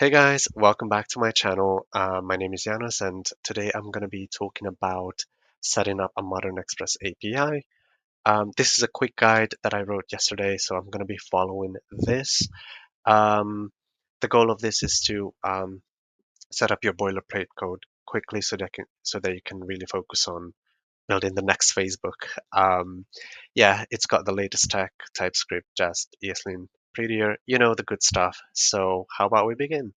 Hey guys, welcome back to my channel. My name is Janos, and today I'm going to be talking about setting up a Modern Express API. This is a quick guide that I wrote yesterday, so I'm going to be following this. Um, the goal of this is to set up your boilerplate code quickly so that you can really focus on building the next Facebook. Yeah, it's got the latest tech, TypeScript, Jest, ESLint, prettier, the good stuff. So how about we begin?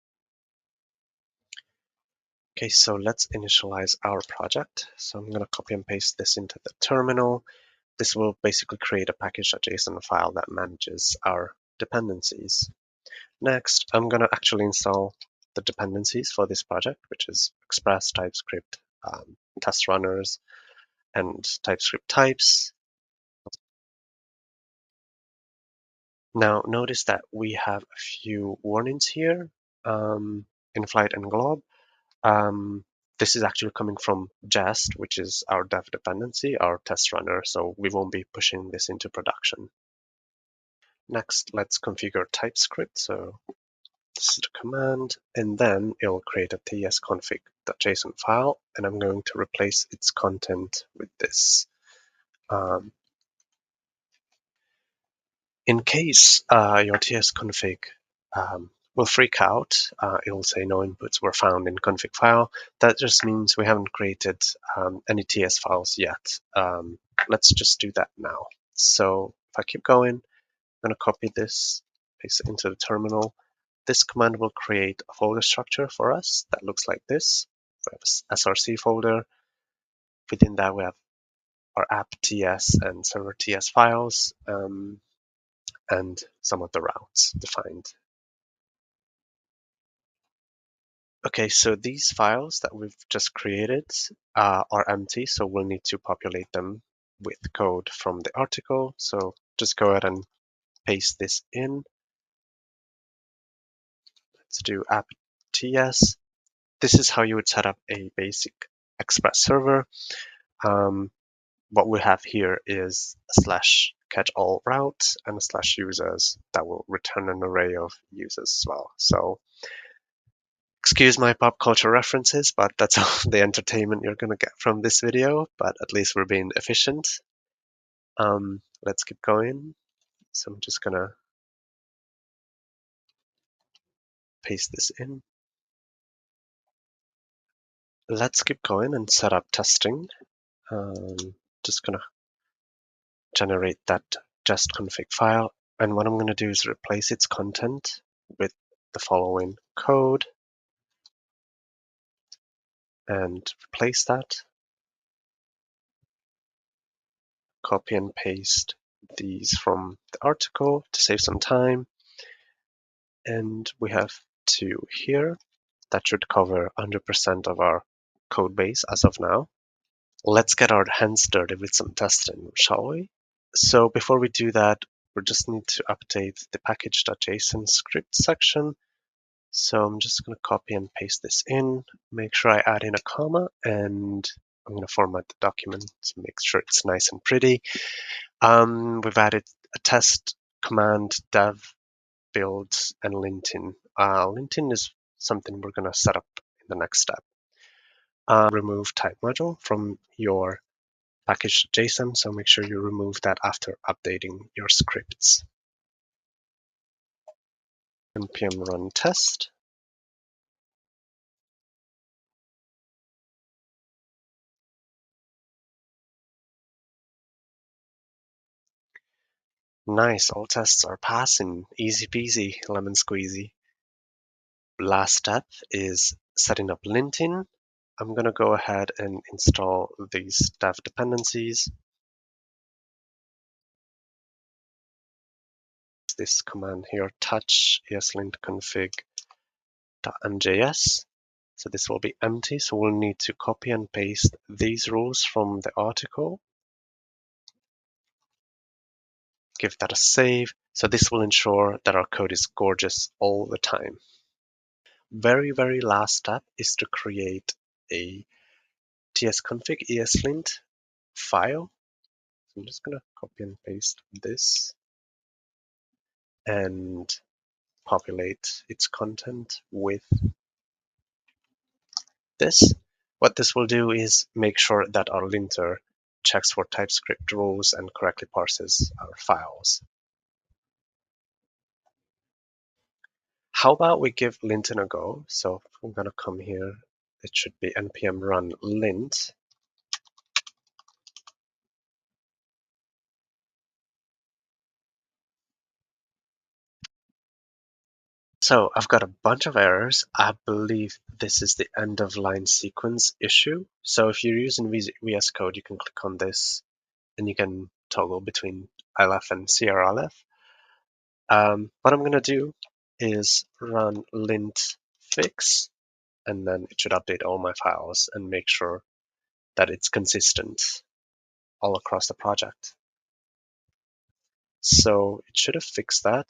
Okay, so let's initialize our project. So I'm going to copy and paste this into the terminal. This will basically create a package.json file that manages our dependencies. Next, I'm going to actually install the dependencies for this project, which is Express, TypeScript, test runners, and TypeScript types. Now, notice that we have a few warnings here, in flight and glob. Um, this is actually coming from Jest, which is our dev dependency, our test runner, so we won't be pushing this into production. Next, let's configure TypeScript. So this is the command, and then it'll create a tsconfig.json file, and I'm going to replace its content with this. In case your tsconfig will freak out, it will say no inputs were found in config file. That just means we haven't created any TS files yet. Let's just do that now. So if I keep going, I'm going to copy this, paste it into the terminal. This command will create a folder structure for us that looks like this. We have a src folder. Within that, we have our app TS and server TS files. And some of the routes defined. Okay, so these files that we've just created are empty, so we'll need to populate them with code from the article. So just go ahead and paste this in. Let's do app TS. This is how you would set up a basic Express server. What we have here is a slash catch all route and a slash users that will return an array of users as well. So excuse my pop culture references, but that's all the entertainment you're going to get from this video, but at least we're being efficient. Let's keep going. So I'm just going to paste this in. Let's keep going and set up testing. Just going to generate that Jest config file. And what I'm going to do is replace its content with the following code and replace that. Copy and paste these from the article to save some time. And we have two here. That should cover 100% of our code base as of now. Let's get our hands dirty with some testing, shall we? So before we do that, we just need to update the package.json script section. So I'm just going to copy and paste this in, make sure I add in a comma, and I'm going to format the document to make sure it's nice and pretty. We've added a test command dev build and linting. Linting is something we're going to set up in the next step. Remove type module from your package.json, so make sure you remove that after updating your scripts. npm run test. Nice, all tests are passing. Easy peasy, lemon squeezy. Last step is setting up linting. I'm going to go ahead and install these dev dependencies. This command here, touch ESLint config.mjs. So this will be empty, so we'll need to copy and paste these rules from the article. Give that a save. So this will ensure that our code is gorgeous all the time. Very, very last step is to create a tsconfig ESLint file. So I'm just going to copy and paste this and populate its content with this. What this will do is make sure that our linter checks for TypeScript rules and correctly parses our files. How about we give linting a go? So I'm going to come here. It should be npm run lint. So I've got a bunch of errors. I believe this is the end of line sequence issue. So if you're using VS Code, you can click on this and you can toggle between ILF and CRLF. What I'm going to do is run lint fix, and then it should update all my files and make sure that it's consistent all across the project. So it should have fixed that.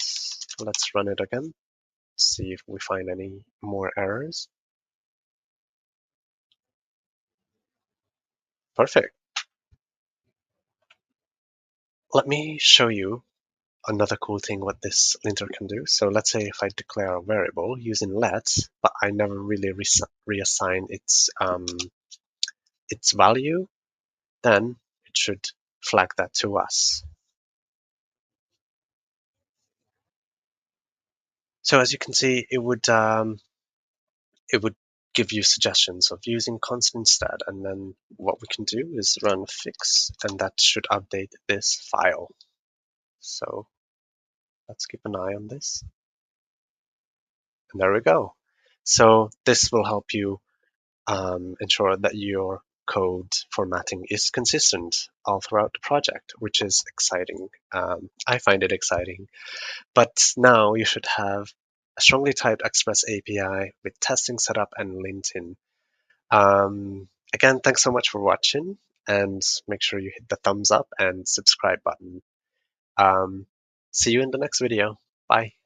Let's run it again, see if we find any more errors. Perfect. Let me show you another cool thing what this linter can do. So let's say if I declare a variable using let, but I never really reassign its value, then it should flag that to us. So as you can see, it would give you suggestions of using const instead, and then what we can do is run fix, and that should update this file. So let's keep an eye on this. And there we go. So this will help you ensure that your code formatting is consistent all throughout the project, which is exciting. I find it exciting. But now you should have a strongly typed Express API with testing setup and linting. Again, thanks so much for watching, and make sure you hit the thumbs up and subscribe button. See you in the next video. Bye.